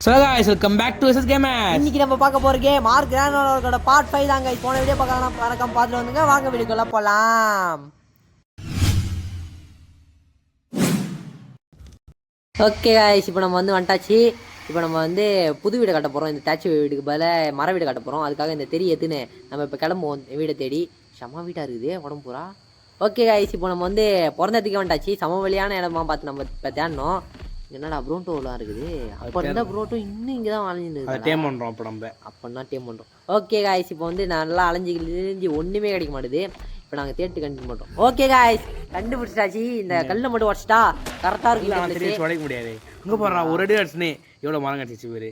So guys, welcome back to SS Gamers. இன்னைக்கு நம்ம பார்க்க போற கேம் மார்க் கிரானோட பார்ட் 5 தாங்க. போன வீடியோ பார்க்கலாம், மறக்காம பார்த்துட்டு வந்துங்க. வாங்க வீடியோக்குள்ள போலாம். ஓகே गाइस, இப்போ நம்ம வந்துட்டாச்சு. இப்போ நம்ம புது வீடு கட்ட போறோம். இந்த தாச்சி வீடுக்கு பதிலா மர வீடு கட்ட போறோம். அதுக்காக இந்த தெரி ஏத்துன்னு நம்ம இப்போ கிளம்புவோம் வீடை தேடி. சம வீடா இருக்குது உடம்பு பூரா. ஓகே गाइस, இப்போ நம்ம பிறந்ததுக்கு வந்துட்டாச்சு. சமவெளியான இடமா பார்த்து நம்ம இப்போ தேடணும். என்னடா ப்ரோட்டோலாம் இருக்குது. அப்போ இந்த ப்ரோட்டோ இன்னும் இங்கே தான் அலைஞ்சிருக்கு. டேம் பண்ணுறோம் அப்போ நம்ம அப்படின்னா டேம் பண்ணுறோம். ஓகே காய்ஸ், இப்போ நல்லா அலைஞ்சி ஒன்றுமே கிடைக்க மாட்டுது. இப்போ நாங்கள் தேட்டு கண்டினியூ பண்ணுறோம். ஓகே காய்ஸ், கண்டுபிடிச்சாச்சு. இந்த கல்லை மட்டும் உடச்சிட்டா கரெக்டாக இருக்கு. உடைக்க முடியாது. இங்கே போடுறா ஒரு அடி அடிச்சுனே எவ்வளோ மரம் கட்டிச்சு பேர்.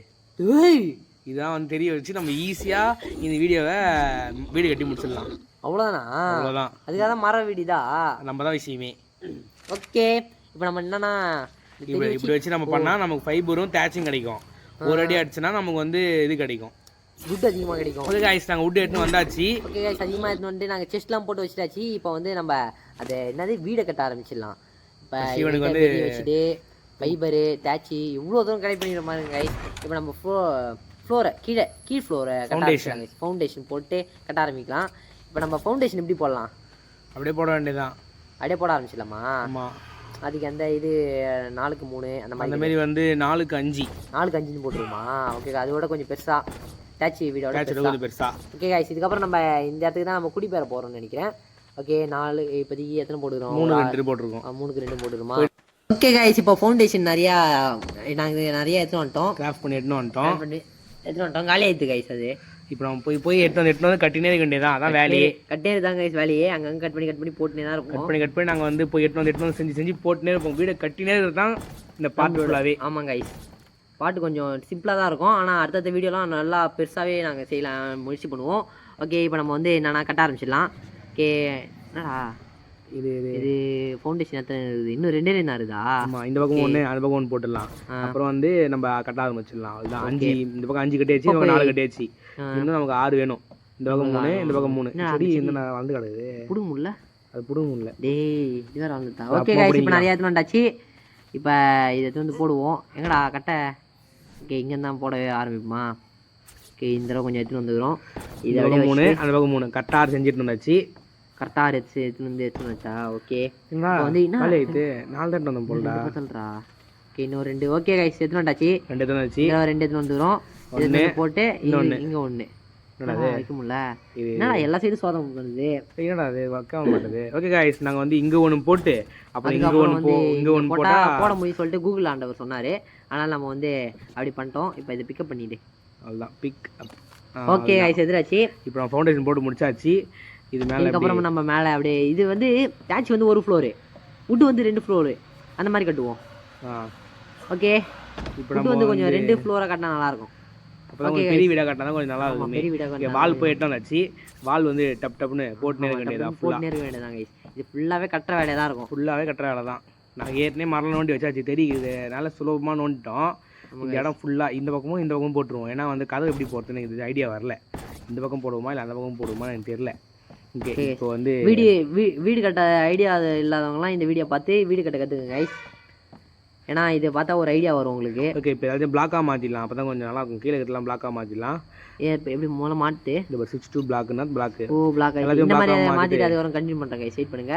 இதான் தெரிய வச்சு நம்ம ஈஸியாக இந்த வீடு கட்டி முடிச்சிடலாம். அவ்வளோதானா? அவ்வளோதான். அதுக்காக தான் மர வீடுதா நம்ம தான் விஷயமே. ஓகே, இப்போ நம்ம என்னன்னா இப்படி வச்சு நம்ம பண்ணா நமக்கு ஃபைபரும் தேச்சும் கிடைக்கும். ஒரு அடி அடிச்சுன்னா நமக்கு இது கிடைக்கும், வுட் அதிகமாக கிடைக்கும். ஓகே गाइस, நாங்கள் வுட் எடுத்து வந்தாச்சு. ஓகே गाइस, அதிகமாக எடுத்து நாங்கள் செஸ்ட்லாம் போட்டு வச்சுட்டாச்சு. இப்போ நம்ம அதை வீடை கட்ட ஆரம்பிச்சிடலாம். இப்போ இவனுக்கு வச்சுட்டு ஃபைபரு தேச்சி இவ்வளோ தூரம் கலெக்ட் பண்ணிடுற மாதிரி गाइस. இப்போ நம்ம ஃப்ளோரை கீழ் ஃப்ளோரை ஃபவுண்டேஷன் போட்டு கட்ட ஆரம்பிக்கலாம். இப்போ நம்ம ஃபவுண்டேஷன் எப்படி போடலாம்? அப்படியே போட வேண்டியதான். அப்படியே போட ஆரம்பிச்சிடலாமா? ஆமாம். அதுக்கு 4க்கு 3 அந்த மாதிரி 4க்கு 5 4க்கு 5 போட்டுருமா? ஓகே, அதோட கொஞ்சம் பெருசா டேச்சி வீடோட பெருசா. ஓகே गाइस, இதுக்கப்புறம் நம்ம இந்த இடத்துக்கு தான் நம்ம குடிபெயர போறோம்னு நினைக்கிறேன். ஓகே, 4 இப்போதைக்கு எத்தனை போட்டுக்கிறோம்? 3க்கு 2 போட்டுருக்கோம். 3க்கு 2 போட்டுருமா? ஓகே गाइस, இப்போ ஃபவுண்டேஷன் நாங்கள் நிறைய எடுத்துன்னு வந்துட்டோம். கிராஃப்ட் பண்ணி எடுத்துன்னு வந்துட்டோம். காலி ஆயிடுது गाइस. அது இப்போ நம்ம போய் எடுத்து வந்து கட்டினே இருக்க வேண்டியதான். அதான் வேலையே. கட்டே இருந்தாங்க गाइस வேலையே. அங்கங்கே கட் பண்ணி போட்டுனே தான் இருக்கும். கட் பண்ணி நாங்கள் போய் எடுத்து வந்து செஞ்சு போட்டுனே இருப்போம். வீடை கட்டினே தான் இந்த பாட்டு ஃபுல்லாகவே. ஆமாம் गाइस, பாட்டு கொஞ்சம் சிம்பிளாக தான் இருக்கும். ஆனால் அடுத்தடுத்த வீடியோலாம் நல்லா பெருசாகவே நாங்கள் செய்யலாம் முயற்சி பண்ணுவோம். ஓகே, இப்போ நம்ம என்னென்னா கட்ட ஆரம்பிச்சிடலாம். ஓகே, என்னடா இது ஃபவுண்டேஷன் எத்தனை இருக்குது? இன்னும் 2 தான் இருக்குதா? ஆமாம், இந்த பக்கம் 1 அந்த பக்கம் 1 போட்டுடலாம். அப்புறம் நம்ம கட்ட ஆரம்பிச்சிடலாம். அதுதான் 5. இந்த பக்கம் 5 கட்டியாச்சு, 4 கட்டியாச்சு. இன்னும் நமக்கு 6 வேணும். இந்த பக்கம் 3 இந்த பக்கம் 3. சரி, என்ன வந்து கிடக்குது? புடுங்க முடியல. அது புடுங்க முடியல. டேய், இதுதான் வந்துட்டா. ஓகே गाइस, இப்போ நிறைய எடுத்து வந்தாச்சு. இப்போ இதை போடுவோம். எங்கடா கட்ட? ஓகே, இங்கே தான் போட ஆரம்பிப்போமா? ஓகே, இந்த தடவை கொஞ்சம் எடுத்துன்னு வந்துக்கிறோம். இதை 3 அந்த பக்கம் 3 கரெக்டாக செஞ்சுட்டு வந்தாச்சு. கரெக்டாக எடுத்து வச்சா. ஓகே, இது 4 தான் வந்தோம் போலடா சொல்கிறா. ஓகே, இன்னும் 2. ஓகே गाइस, எடுத்துன்னு வந்தாச்சு. 2 எடுத்து வந்தாச்சு. 2 எடுத்துன்னு வந்துக்கிறோம். ஒன்று போட்டு இங்கே 1 வைக்க முடியல. என்னடா எல்லா சைடும் சோதனை பண்ணுது? என்னடா அது வைக்க மாட்டேது. ஓகே गाइस, நாங்கள் இங்கே 1 போட்டு அப்புறம் இங்கே 1 போட முடியும் சொல்லிட்டு கூகுள் ஆண்டவர் சொன்னார். ஆனால் நம்ம அப்படி பண்ணிட்டோம். இப்போ இதை பிக்கப் பண்ணிட்டு அவ்வளோதான் பிக் அப். ஓகே गाइस, எதிராச்சு. இப்போ நம்ம ஃபவுண்டேஷன் போட்டு முடிச்சாச்சு. இது மேலே அதுக்கப்புறம் நம்ம மேலே அப்படியே இது டேச் 1 ஃப்ளோரு, வுட் 2 ஃப்ளோரு அந்த மாதிரி கட்டுவோம். ஓகே, இப்போ கொஞ்சம் 2 ஃப்ளோராக கட்டினா நல்லாயிருக்கும். அப்போ பெரிய வீடாக கட்டினா கொஞ்சம் நல்லா இருக்கும். பெரிய வீடாக வால் போய் எட்டாம் வச்சு வால் டப்னு போட்டுனே இருக்க வேண்டியதான் गाइस. இது ஃபுல்லாகவே கட்டுற வேலையாக தான் இருக்கும். ஃபுல்லாகவே கட்டுற வேலை தான். நாங்கள் ஏற்கனவே மரம் நோண்டி வச்சாச்சு, தெரியுது. நல்ல சுலபமாக நோண்டிட்டோம். இந்த இடம் ஃபுல்லாக இந்த பக்கமும் போட்டுருவோம். ஏன்னா கதவு எப்படி போடுறதுன்னு இது ஐடியா வரல. இந்த பக்கம் போடுவோமா இல்லை அந்த பக்கம் போடுவோமா எனக்கு தெரியல. ஓகே, இப்போ வீடு கட்ட ஐடியா இல்லாதவங்கலாம் இந்த வீடியோ பார்த்து வீடு கட்ட கற்றுக்குங்க गाइस. ஏன்னா இதை பார்த்தா ஒரு ஐடியா வரும் உங்களுக்கு. ஓகே, இப்போ ஏதாச்சும் பிளாக்காக மாற்றிடலாம். அப்போ தான் கொஞ்சம் நல்லா இருக்கும். கீழே கட்டலாம் பிளாக்காக மாற்றிடலாம். இப்போ எப்படி மூலம் மாட்டு இந்த 62 பிளாக்னா பிளாக். ஓ, பிளாக் இந்த மாதிரி மாற்றிட்டு அது வரும். கண்டினியூ பண்ணுறேன் गाइस, வெயிட் பண்ணுங்க.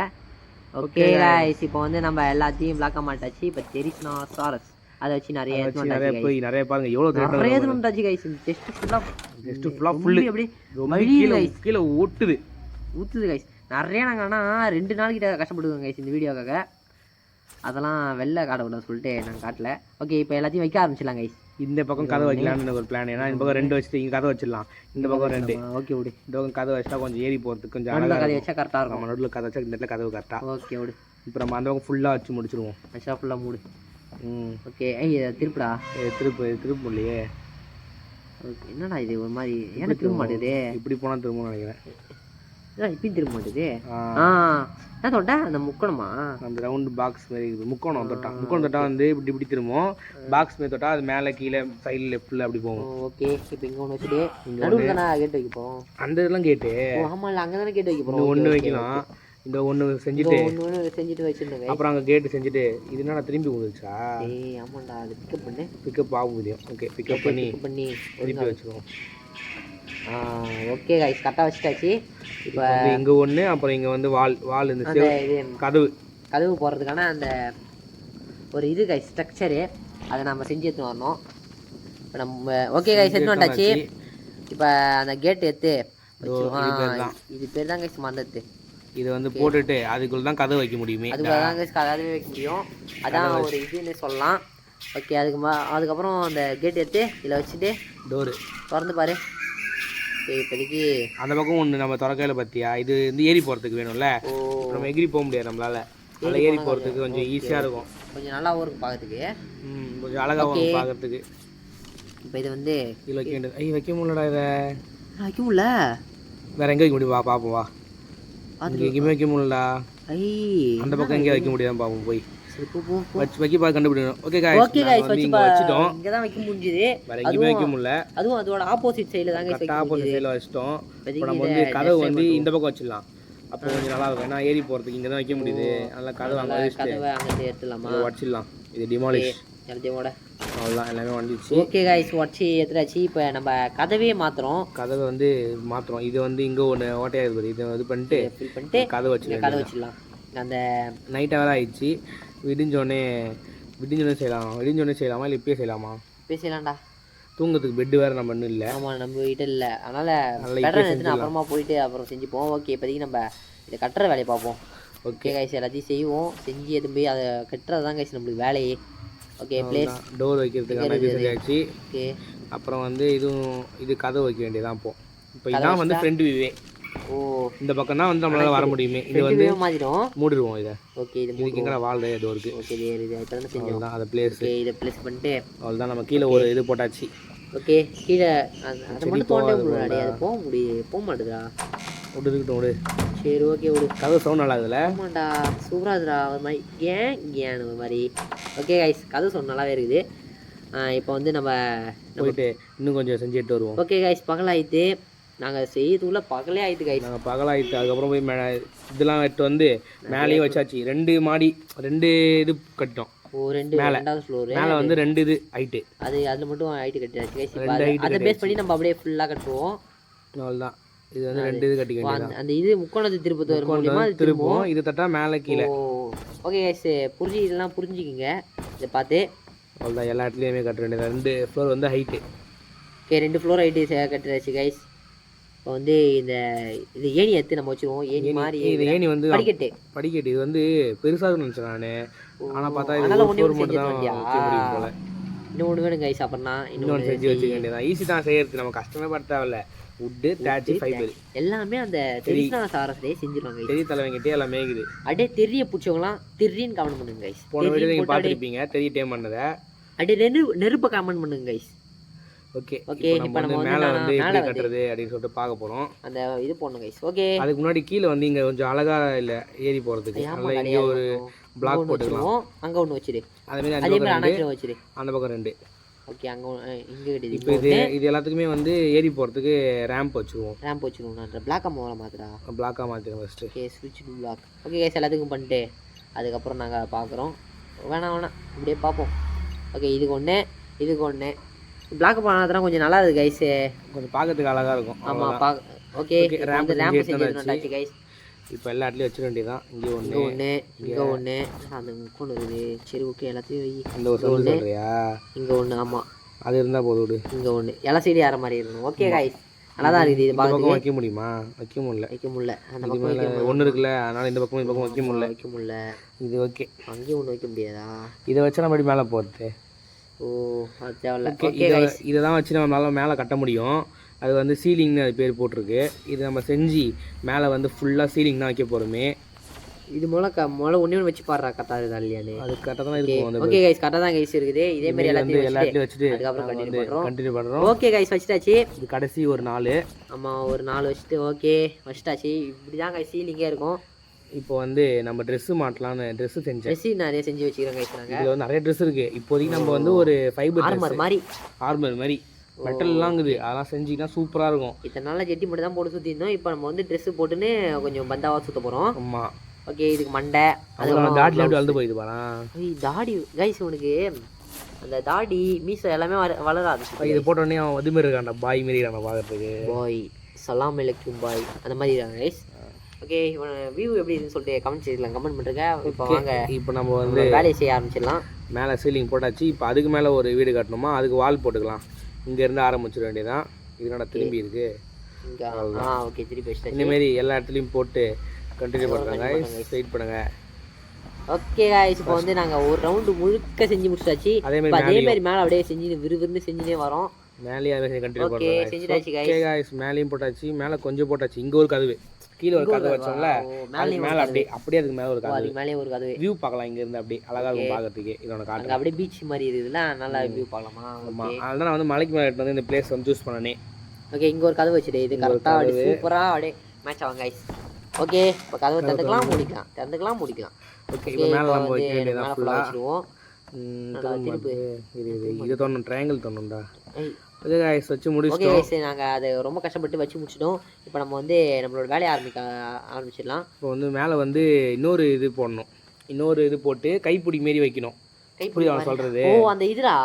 ஓகே गाइस, இப்போ நம்ம எல்லாத்தையும் பிளாக்காக மாட்டாச்சு. இப்போ டெரிஸ்னோசாரஸ் அதை வச்சு நிறைய பாருங்க எவ்வளோ நிறைய எடுத்துட்டாச்சு गाइस. டெஸ்ட் ஃபுல்லாக ஃபுல்லு அப்படி கீழே ஊற்றுது गाइस. நிறைய நாங்கள் ஆனால் 2 நாள் கிட்ட கஷ்டப்படுவோம் गाइस இந்த வீடியோக்காக. அதெல்லாம் வெளில காட்டக்கூடாது சொல்லிட்டு நாங்கள் காட்டல. ஓகே, இப்போ எல்லாத்தையும் வைக்க ஆரம்பிச்சிடலாம் गाइस. இந்த பக்கம் கதை வைக்கலாம்னு ஒரு பிளான். ஏன்னா இந்த பக்கம் 2 வச்சுட்டு இங்கே கதை வச்சிடலாம். இந்த பக்கம் 2. ஓகே விடு. இந்த பக்கம் கதை வச்சா கொஞ்சம் ஏறி போகிறதுக்கு கொஞ்சம் அழகாக கதை வச்சா கரெக்டாக இருக்கும். நம்ம நடுவில் கதை வச்சா இந்த இடத்துல கதவு கரெக்டாக. ஓகே விடு. இப்போ நம்ம அந்த பக்கம் ஃபுல்லாக வச்சு முடிச்சிடுவோம். வச்சா ஃபுல்லாக மூடு. ஓகே, திருப்புடா. திருப்பு இல்லையே. ஓகே, என்னடா இது ஒரு மாதிரி ஏன்னா திரும்ப மாட்டேது? இப்படி போனால் திரும்ப நினைக்கிறேன். இப்பயும் திரும்ப மாட்டேது. என்ன தொட்டா? அந்த முக்கணுமா? அந்த ரவுண்டு பாக்ஸ் மாதிரி இருக்குது. முக்கோணம் தொட்டா இப்படி திரும்பும். பாக்ஸ் மாதிரி தொட்டா அது மேலே கீழே சைடில் லெஃப்டில் அப்படி போகும். ஓகே, இப்போ இங்கே 1 வச்சுட்டு நடுவில் தானே கேட்டு வைக்க போகிறோம். அந்த இதெல்லாம் கேட்டு. ஆமாம், இல்லை அங்கே தானே கேட்டு வைக்க போகிறோம். 1 வைக்கலாம். இந்த ஒன்று செஞ்சுட்டு ஒன்று செஞ்சுட்டு வச்சுருந்தேங்க. அப்புறம் அங்கே கேட்டு செஞ்சுட்டு இது என்னடா திரும்பி வந்துச்சா? ஏய் ஆமாண்டா, அது பிக்கப் பண்ணு. பிக்கப் ஆக முடியும். ஓகே பிக்கப் பண்ணி திருப்பி வச்சுக்கோம். ஓகே கைஸ், கரெக்டாக வச்சுட்டாச்சு. இப்போ வந்து இங்கே ஒன்று, அப்புறம் இங்கே வந்து வால் இந்த அந்த இது கதவு போடுறதுக்கான அந்த ஒரு இது கைஸ் ஸ்ட்ரக்சரு, அதை நம்ம செஞ்சு எடுத்துன்னு வரணும். இப்போ நம்ம ஓகே கைஸ் எடுத்துன்னு வந்தாச்சு. இப்போ அந்த கேட் எடுத்து இது பேர் தான் கைஸ் மறந்தது. இது வந்து போட்டுட்டு அதுக்குள்ள தான் கதவு வைக்க முடியுமே. அதுக்குள்ள தான் கைஸ் கதவே வைக்க முடியும். அதான் ஒரு இதுன்னு சொல்லலாம். ஓகே, அதுக்கப்புறம் அந்த கேட் எடுத்து இதில் வச்சுட்டு டோரு திறந்து பாரு. இப்போதைக்கு அந்த பக்கம் ஒன்று நம்ம திறக்கையில் பார்த்தியா, இது வந்து ஏறி போகிறதுக்கு வேணும்ல. நம்ம எகிரி போக முடியாது நம்மளால. அதில் ஏறி போகிறதுக்கு கொஞ்சம் ஈஸியாக இருக்கும், கொஞ்சம் நல்லாவும் இருக்கும் பார்க்கறதுக்கு, கொஞ்சம் அழகாகவும் பார்க்கறதுக்கு. இப்போ இது வந்து இதில் வைக்க வேண்டியது. வைக்க முடியலடா, இதை வைக்க முடியல. வேற எங்கே வைக்க முடியும்? பார்ப்போம் வா. இங்கே எங்கேயுமே வைக்க முடியலடா. அந்த பக்கம் எங்கேயும் வைக்க முடியாது, பார்ப்போம் போய் வைக்க பார்த்து கண்டுபிடிக்கணும். ஓகே गाइस வச்சிட்டோம். இங்க தான் வைக்க முடிஞ்சது, வேற எங்கேயுமே வைக்க முடியல. அதுவும் அதோட ஆப்போசிட் சைடுல தான் கைஸ், ஆப்போசிட் சைடுல வச்சிட்டோம். இப்போ நம்ம வந்து கதவு வந்து இந்த பக்கம் வச்சிடலாம். அப்போ கொஞ்சம் நல்லா இருக்கும். ஏன்னா ஏறி போகிறதுக்கு இங்கே தான் வைக்க முடியுது. அதனால கதவு அங்கே வச்சுட்டு அங்கே எடுத்துடலாமா? வச்சிடலாம். இது டிமாலிஷ் எல்லாத்தையோட அவ்வளோதான், எல்லாமே வந்துச்சு. ஓகே गाइस வச்சு எடுத்துட்டாச்சு. இப்போ நம்ம கதவே மாற்றுறோம். கதவை வந்து மாற்றுறோம். இது வந்து இங்கே ஒன்று ஓட்டையாக இருக்குது. இதை இது பண்ணிட்டு கதவை வச்சிடலாம். அந்த நைட்டாக வேறு ஆயிடுச்சு. விடிஞ்சோடனே செய்யலாமா இல்லை இப்பயே செய்யலாமா? இப்பயே செய்யலாம்டா. தூங்குறதுக்கு பெட்டு வேறு நம்ம இன்னும் இல்லை. ஆமாம், நம்ம கிட்ட இல்லை. அதனால் அப்புறமா போயிட்டு அப்புறம் செஞ்சுப்போம். ஓகே, இப்போதைக்கு நம்ம இதை கட்டுற வேலையை பார்ப்போம். ஓகே கைஸ், எல்லாத்தையும் செய்வோம். செஞ்சு எதுவும் போய் அதை கட்டுறது தான் கைஸ் நம்மளுக்கு வேலையே. ஓகே, பிளேஸ் டோர் வைக்கிறதுக்கான இது செஞ்சாச்சு. ஓகே, அப்புறம் வந்து இது கதவு வைக்க வேண்டியதான். இப்போ இதான் வந்து ஃப்ரண்ட் வியூவே. இந்த பக்கம் தான் வந்து நம்மளால வர முடியுமே. இது வந்து மூடிடுவோம் இதை. ஓகே, இது மூடிங்கற வால் டோருக்கு. ஓகே, இது இப்பதான் செஞ்சோம். அத பிளேஸ் இத பிளேஸ் பண்ணிட்டு அவ்வளவுதான். நம்ம கீழ ஒரு இது போட்டாச்சு. ஓகே, கீழ அத மட்டும் தோண்டவே முடியல. அது போக மாட்டேதுடா. விடு. சரி, ஓகே விடு. கதவு சவுண்ட் நல்லா இருக்குல்ல? ஆமாண்டா, சூப்பரா இருக்குடா. ஒரு மாதிரி ஏன் ஒரு மாதிரி. ஓகே गाइस, கதவு சவுண்ட் நல்லாவே இருக்குது. இப்போ வந்து நம்ம போயிட்டு இன்னும் கொஞ்சம் செஞ்சு எடுத்து வருவோம். ஓகே गाइस, பகலாயிட்டு. நாங்கள் செய்யறதுக்குள்ள பகலே ஆயிட்டு गाइस. நாங்கள் பகலாயிட்டு அதுக்கப்புறம் போய் இதெல்லாம் எடுத்து வந்து மேலேயே வச்சாச்சு. 2 மாடி 2 இது கட்டிட்டோம். ரெண்டாவது ஃப்ளோர் மேலே வந்து 2 இது ஹைட்டு. அதில் மட்டும் ஹைட்டு கட்டியாச்சு गाइस. அதை பேஸ் பண்ணி நம்ம அப்படியே ஃபுல்லாக கட்டுவோம். அவ்வளோதான். இது வந்து 2 இது கட்டிக்க வேண்டியது. அந்த இது முக்கோணத்தை திருப்பம் இது தட்டா மேலே கீழே. ஓகே गाइस, இதெல்லாம் புரிஞ்சுக்கிங்க. இதை பார்த்து அவ்வளோதான். எல்லா இடத்துலையுமே கட்ட வேண்டியது. 2 ஃப்ளோர் வந்து ஹைட்டு. ஓகே, 2 ஃப்ளோர் ஹைட்டு கட்டியாச்சு गाइस. இப்போ வந்து இது ஏணி எடுத்து நம்ம வச்சுருவோம். ஏணி மாதிரி இது ஏணி வந்து படிக்கட்டு. இது வந்து பெருசாக நினச்சேன் நான். ஆனால் பார்த்தா இது ஃப்ளோர் மட்டும் தான் வைக்க முடியும் போல. இன்னொன்று வேணும் गाइस. அப்புறம்னா இன்னொன்று செஞ்சு வச்சுக்க வேண்டியதான். ஈஸி தான் செய்யறது. நம்ம கஷ்டமே பட தேவையில்ல. வுட்டு, தேட்ச், ஃபைபர் எல்லாமே அந்த தெரியுனா சாரஸ்லேயே செஞ்சிருவாங்க. தெரிய தலைவங்கிட்டே எல்லாமே இருக்குது. அப்படியே தெரிய பிடிச்சவங்களாம் தெரின்னு கமெண்ட் பண்ணுங்க गाइस. போன வீடியோ நீங்கள் பார்த்துருப்பீங்க தெரிய டேம் பண்ணதை. அப்படியே நெருப்பை கமெண்ட் பண்ணுங்க गाइस. ஓகே, இப்போ நம்ம மேலே வந்து எப்படி கட்டுறது அப்படின்னு சொல்லிட்டு பார்க்க போகிறோம். அந்த இது போடணும் गाइस. ஓகே, அதுக்கு முன்னாடி கீழே வந்து இங்கே கொஞ்சம் அழகா இல்லை ஏறி போகிறதுக்கு. அதனால இங்கே ஒரு பிளாக் போட்டுக்கலாம். அங்கே ஒன்று வச்சிரு. அதே மாதிரி அண்ணாச்சில் வச்சிரு. அந்த பக்கம் 2. ஓகே, அங்கே இங்கே கட்டி. இப்போ இது எல்லாத்துக்குமே வந்து ஏறி போகிறதுக்கு ரேம்ப் வச்சுருவோம். நான் பிளாக்காக மூலம் மாத்திரா. பிளாக்காக மாற்றிடும் ஃபஸ்ட்டு. ஓகே, ஸ்விட்ச் டு பிளாக். ஓகே गाइस, எல்லாத்துக்கும் பண்ணிட்டு அதுக்கப்புறம் நாங்கள் பார்க்குறோம். வேணாம் இப்படியே பார்ப்போம். ஓகே, இதுக்கு ஒன்று பிளாக் பண்ணாதான் கொஞ்சம் நல்லா இருக்குது गाइस. கொஞ்சம் பார்க்கறதுக்கு அழகாக இருக்கும். ஆமாம், ஓகே. ரேம்ப் செஞ்சு गाइस. இப்போ எல்லா இடத்துலையும் வச்சிட வேண்டியதான். இங்கே ஒன்று அந்த முக்கோணம் இருக்குது. சரி, ஓகே, எல்லாத்தையும் வை. இந்த ஒரு சொல்றியா? இங்கே ஒன்று. ஆமாம், அது இருந்தால் போதும். விடு. இங்கே ஒன்று. எல்லா சைடு யார மாதிரி இருக்கணும். ஓகே गाइस, நல்லா தான் இருக்குது. இது பக்கம் வைக்க முடியுமா? வைக்க முடியல. அந்த பக்கம் ஒன்று இருக்குல்ல, அதனால இந்த பக்கம் வைக்க முடியல. இது ஓகே. அங்கேயும் ஒன்று வைக்க முடியாதா? இதை வச்சா நம்ம மேலே போகிறது. அது தேவையில்ல. ஓகே गाइस, இதை தான் வச்சு நம்ம மேலே கட்ட முடியும். அது வந்து சீலிங்னு அது பேர் போட்டிருக்கு. இது நம்ம செஞ்சு மேலே வந்து ஃபுல்லாக சீலிங் தான் வைக்க போகிறோமே. இது முதல்ல ஒன்று வச்சு பாடுறா கட்டாது இல்லையானு. அது கரெக்டாக தான் இருக்கும். ஓகே गाइस, கரெக்டாக தான் गाइस இருக்குது. இதே மாதிரி எல்லாத்தையும் வச்சுட்டு அதுக்கப்புறம் கண்டினியூ பண்ணுறோம். ஓகே गाइस, வச்சுட்டாச்சு. இது கடைசி ஒரு 4. ஆமாம், ஒரு 4 வச்சுட்டு ஓகே வச்சுட்டாச்சு. இப்படி தான் गाइस சீலிங்கே இருக்கும். இப்போ வந்து நம்ம ட்ரெஸ்ஸு மாட்டலான்னு ட்ரெஸ்ஸு நிறைய செஞ்சு வச்சுக்கிறோம் गाइस. நாங்கள் இதில் வந்து நிறைய ட்ரெஸ் இருக்குது. இப்போதைக்கு நம்ம வந்து ஒரு ஃபைபர் ஆர்மர் மாதிரி மெட்டல்லாம் இருக்குது, அதெல்லாம் செஞ்சிங்கன்னா சூப்பராக இருக்கும். இத்தனை நாளில் ஜெட்டி மட்டும் தான் போட்டு சுற்றிருந்தோம். இப்போ நம்ம வந்து ட்ரெஸ்ஸு போட்டுன்னு கொஞ்சம் பந்தாவாக சுற்ற போகிறோம். ஆமாம். ஓகே, இதுக்கு மண்டை அதுக்கப்புறம் தாடியில் எப்படி வளர்ந்து போயிது பாரு. தாடி கைஸ், உனக்கு அந்த தாடி மீசை எல்லாமே வளராது. இது போட்டோடனே அவன் அது மாரி இருக்கான்டா, பாய் மாரி இருக்கான் பார்க்கறதுக்கு. பாய் சலாம் அலைக்கும் பாய் அந்த மாதிரி இருக்காங்க கைஸ். ஓகே, இப்போ வியூ எப்படி இருக்குன்னு சொல்லிட்டு கமெண்ட் செய்யலாம், கமெண்ட் பண்ணுறேங்க. இப்போ வாங்க, இப்போ நம்ம வந்து வேலையை செய்ய ஆரம்பிச்சிடலாம். மேலே சீலிங் போட்டாச்சு. இப்போ அதுக்கு மேலே ஒரு வீடு கட்டணுமா, அதுக்கு வால் போட்டுக்கலாம். இங்கேருந்து ஆரம்பிச்சிட வேண்டியதான். இதனோட திரும்பி இருக்கு இங்கே. ஓகே, திருப்பி வச்சுட்டேன். இந்தமாரி எல்லா இடத்துலையும் போட்டு கண்டினியூ பண்ணுறாங்க. வெயிட் பண்ணுங்க. ஓகே गाइस, இப்போ வந்து நாங்கள் ஒரு ரவுண்டு முழுக்க செஞ்சு முடிச்சாச்சு. அதே மாதிரி மேலே அப்படியே செஞ்சு விறுவிறுன்னு செஞ்சுனே வரோம். மேலேயே அதே கண்டினியூ பண்ணுறோம். ஓகே, செஞ்சுட்டாச்சு गाइस. ஓகே गाइस, மேலேயும் போட்டாச்சு. மேலே கொஞ்சம் போட்டாச்சு. இங்கே ஒரு கதவு, கீழே ஒரு கதவு வச்சோம்ல, மேலே அப்படியே அதுக்கு மேலே ஒரு கதவு, அதுக்கு மேலே ஒரு கதவு. வியூ பார்க்கலாம் இங்க இருந்து, அப்படியே அழகா இருக்கும் பார்க்கறதுக்கு. இதோட காட்டு அப்படியே பீச் மாதிரி இருக்குதுல, நல்லா வியூ பார்க்கலாமா. ஆமா, அதனால நான் வந்து மலைக்கு மேலே எடுத்து வந்து இந்த பிளேஸ் வந்து சூஸ் பண்ணனே. ஓகே, இங்க ஒரு கதவு வச்சிட்டே, இது கரெக்டா அப்படியே சூப்பரா அப்படியே மேட்ச் ஆகும் गाइस. ஓகே, இப்போ கதவை திறந்துக்கலாம் மூடிக்கலாம். ஓகே, இப்போ மேலே நம்ம வைக்க வேண்டியதா ஃபுல்லா வச்சிடுவோம். இது தோணும், ட்ரையாங்கிள் தோணும்டா. ஓகே गाइस, வச்சு முடிச்சிட்டோம். ஓகே गाइस, நாங்கள் அதை ரொம்ப கஷ்டப்பட்டு வச்சு முடிச்சிட்டோம். இப்போ நம்ம வந்து நம்மளோட வேலையை ஆரம்பிச்சிடலாம். இப்போ வந்து மேலே வந்து இன்னொரு இது போடணும், இன்னொரு இது போட்டு கைப்பிடி மாரி வைக்கணும். கைப்பிடி அவன் சொல்கிறது. ஓ, அந்த இதுடா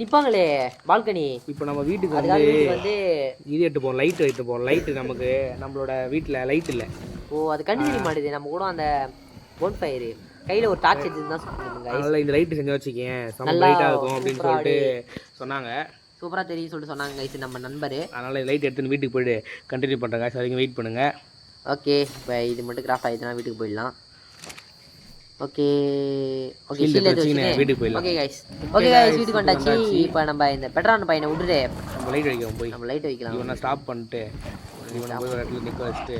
நிற்பாங்களே பால்கனி. இப்போ நம்ம வீட்டுக்கு வந்து இது எடுத்து போவோம், லைட் எடுத்து போவோம். லைட்டு நமக்கு நம்மளோட வீட்டில் லைட் இல்லை. ஓ, அது கண்டினியூ மாட்டுது. நம்ம கூட அந்த போன் ஃபயர் கையில் ஒரு டார்ச் எடுத்து தான் சொல்லுங்க. அதனால் இந்த லைட்டு செஞ்சு வச்சுக்கேன், செம்ம லைட்டாக இருக்கும் அப்படின்னு சொல்லிட்டு சொன்னாங்க. சூப்பராக தெரியும் சொல்லிட்டு சொன்னாங்க கைஸ் நம்ம நண்பர். அதனால் லைட் எடுத்துன்னு வீட்டுக்கு போய்ட்டு கண்டினியூ பண்ணுறேன் கைஸ், அதுக்கு வெயிட் பண்ணுங்கள். ஓகே, இப்போ இது மட்டும் கிராஃப்ட் ஆகிடுச்சுன்னா வீட்டுக்கு போயிடலாம். ஓகே வீட்டுக்கு போயிடலாம். ஓகே கைஸ், வீட்டுக்கு வந்தாச்சு. இப்போ நம்ம இந்த பெட்ரான் பையனை விட்டுட்டு நம்ம லைட் வைக்கலாம். நம்ம லைட் வைக்கலாம். இவனை ஸ்டாப் பண்ணிட்டு இவனை போய் ஒரு இடத்துல நிற்க வச்சுட்டு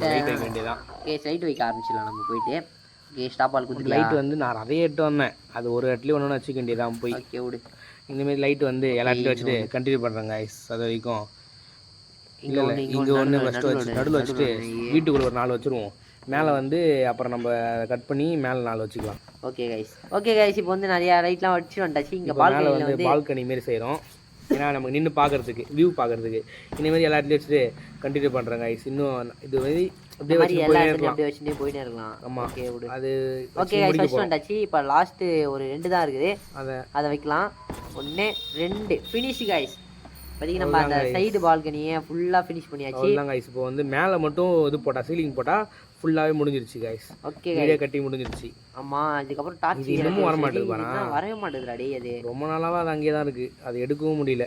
லைட் வைக்க வேண்டியதான். ஓகே, லைட் வைக்க ஆரம்பிச்சிடலாம் நம்ம போயிட்டு. ஓகே, ஸ்டாப் ஆல் கொடுத்து லைட் வந்து நான் நிறைய எடுத்து வந்தேன், அது ஒரு இடத்துல ஒன்று வச்சுக்க வேண்டியதான் போய். ஓகே, விடு. இந்தமாரி லைட் வந்து எல்லா இடத்துலையும் வச்சுட்டு கண்டினியூ பண்ணுறேங்க கைஸ். அது வரைக்கும் இல்லை இங்கே ஒன்று ஃபஸ்ட்டு வச்சு நடுவில் வச்சுட்டு வீட்டுக்குள்ளே ஒரு 4 வச்சுருவோம். மேலே வந்து அப்புறம் நம்ம கட் பண்ணி மேலே 4 வச்சுக்கலாம். ஓகே கைஸ், இப்போ வந்து நிறையா லைட்லாம் வச்சு வந்தாச்சு. இங்கே மேலே வந்து பால்கனி மாரி செய்கிறோம், ஏன்னா நமக்கு நின்று பார்க்குறதுக்கு, வியூ பார்க்குறதுக்கு. இந்தமாரி எல்லா இடத்துலையும் வச்சுட்டு கண்டினியூ பண்ணுறேன் கைஸ். இன்னும் இது வந்து அப்படியே வச்சுட்டே போயிட்டே இருக்கலாம். ஆமாம், அது ஓகே கைஸ் வந்தாச்சு. இப்போ லாஸ்ட்டு ஒரு 2 தான் இருக்குது, அதை வைக்கலாம். 1 2 ஃபினிஷ் கைஸ். இப்போதைக்கு நம்ம அந்த சைடு பால்கனியை ஃபுல்லாக ஃபினிஷ் பண்ணியாச்சு. கைஸ், இப்போ வந்து மேலே மட்டும் இது போட்டால், சீலிங் போட்டால் ஃபுல்லாகவே முடிஞ்சிருச்சு கைஸ். ஓகே, வீடியோ கட்டி முடிஞ்சிருச்சு. ஆமாம், அதுக்கப்புறம் டார்ச் இன்னமும் வர மாட்டேங்குது பாரு, வரவே மாட்டேங்குதுடா டே. அது ரொம்ப நாளாக அது அங்கேயே தான் இருக்குது, அது எடுக்கவும் முடியல.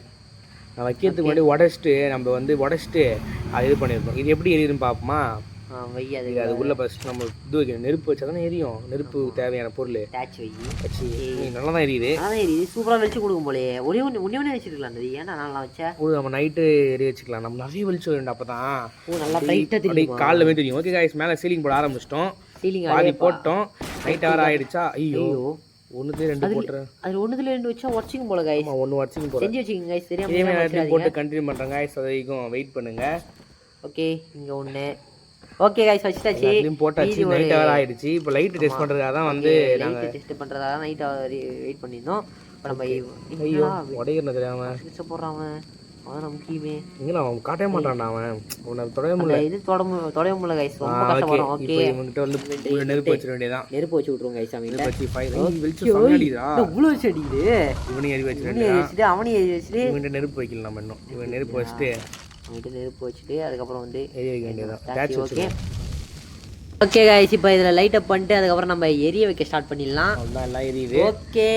நான் வைக்கிறதுக்கு முன்னாடி உடச்சிட்டு அது இது பண்ணியிருக்கோம். இது எப்படி எரியுதுன்னு பார்ப்போமா? அதுக்குள்ளே ஃபஸ்ட்டு நம்ம இது வைக்கணும், நெருப்பு வச்சா தானே எரியும். நெருப்பு தேவையான பொருள் வச்சு நல்லா தான் எரியுது. சூப்பராக வெளிச்சு கொடுக்கும் போலே. ஒன்னே வச்சுருக்கலாம். அது ஏன்னா நல்லா வச்சா நம்ம நைட்டு எரி வச்சுக்கலாம். நம்ம நிறைய வெளிச்சு வேண்டாம், அப்போ தான் நல்லா லைட்டாக தெரியும், காலைல தெரியும். ஓகே கைஸ், மேலே சீலிங் போட ஆரம்பிச்சிட்டோம். சீலிங் பாதி போட்டோம். நைட் ஹவர் ஆகிடுச்சா? ஐயோ, 1 போட்டுறேன். அது 1 வச்சா உடச்சிக்கும் போல கைஸ். 1 உடச்சிக்கும் போல. செஞ்சு வச்சுக்கோங்க கைஸ். தெரியாம போட்டு கண்டினியூ பண்ணுறேன் கைஸ், அது வரைக்கும் வெயிட் பண்ணுங்க. ஓகே, இங்கே 1. ஓகே கைஸ், வச்சிட்டாச்சு, போட்டாச்சு. நைட் ஹவர் ஆயிடுச்சு. இப்போ லைட் டெஸ்ட் பண்ணுறதுக்காக தான் வந்து நாங்கள் டெஸ்ட் பண்ணுறதுக்காக நைட் ஹவர் வெயிட் பண்ணியிருந்தோம். இப்போ நம்ம ஐயோ உடையிறது தெரியாமல் மிச்சம் போடுறான். அவன் முக்கியமே இங்கே அவன் காட்டவே மாட்டான்டா. அவன் உன்னை தொடவே முடியல, இது தொடவே முடியல கைஸ். ரொம்ப கஷ்டப்படும். ஓகே, இவங்கிட்ட வந்து நெருப்பு வச்சிட வேண்டியதான். நெருப்பு வச்சு விட்ருவோம் கைஸ். அவன் வச்சு இவ்வளோ வச்சு அடிக்குது. இவனையும் எரி வச்சுட்டு அவனையும் எரி வச்சுட்டு இவன்கிட்ட நெருப்பு வைக்கல. நம்ம இன்னும் இவன் நெருப்பு வச்சுட்டு நெருப்பு வச்சுட்டு அதுக்கப்புறம் வந்து எரிய வைக்க வேண்டியதான். ஓகே ஓகே கைஸ், இப்போ இதில் லைட் அப் பண்ணிட்டு அதுக்கப்புறம் நம்ம எரிய வைக்க ஸ்டார்ட் பண்ணிடலாம். எல்லாம் எரியுது. ஓகே,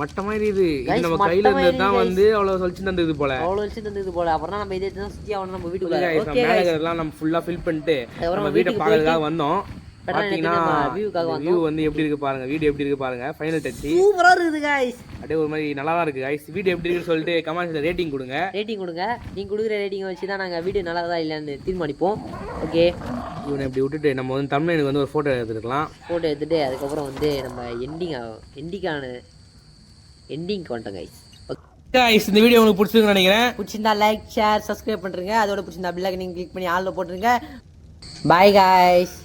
மட்டமாக எரியுது. இது நம்ம கையில் இருந்து தான் வந்து அவ்வளோ வலிச்சு தந்தது போல, அப்புறம் நம்ம இதை தான் சுற்றி ஆகணும். நம்ம வீட்டுக்குள்ள நம்ம ஃபுல்லாக ஃபில் பண்ணிட்டு நம்ம வீட்டை பார்க்கறதுக்காக வந்தோம். பாத்தீங்கன்னா வியூ வந்து எப்படி இருக்கு பாருங்க, வீடியோ எப்படி இருக்கு பாருங்க. ஃபைனல் டச் சூப்பரா இருக்குது गाइस, அப்படியே ஒரு மாதிரி நல்லா தான் இருக்கு गाइस. வீடியோ எப்படி இருக்குன்னு சொல்லிட்டு கமெண்ட்ஸ்ல ரேட்டிங் கொடுங்க. நீங்க கொடுக்குற ரேட்டிங் வச்சு தான் நாங்க வீடியோ நல்லா தான் இல்லைன்னு தீர்மானிப்போம். ஓகே, இவனை இப்படி விட்டுட்டு நம்ம வந்து தமிழ்நாட்டுக்கு வந்து ஒரு ஃபோட்டோ எடுத்துக்கலாம். ஃபோட்டோ எடுத்துட்டு அதுக்கப்புறம் வந்து நம்ம எண்டிங்க்கு வந்துட்டோம் गाइस. गाइस, இந்த வீடியோ உங்களுக்கு பிடிச்சிருக்குன்னு நினைக்கிறேன். பிடிச்சிருந்தா லைக் ஷேர் சப்ஸ்கிரைப் பண்ணுங்க. அதோட பிடிச்சிருந்தா பெல் ஐகானை கிளிக் பண்ணி ஆல்ல போட்டுருங்க. By guys.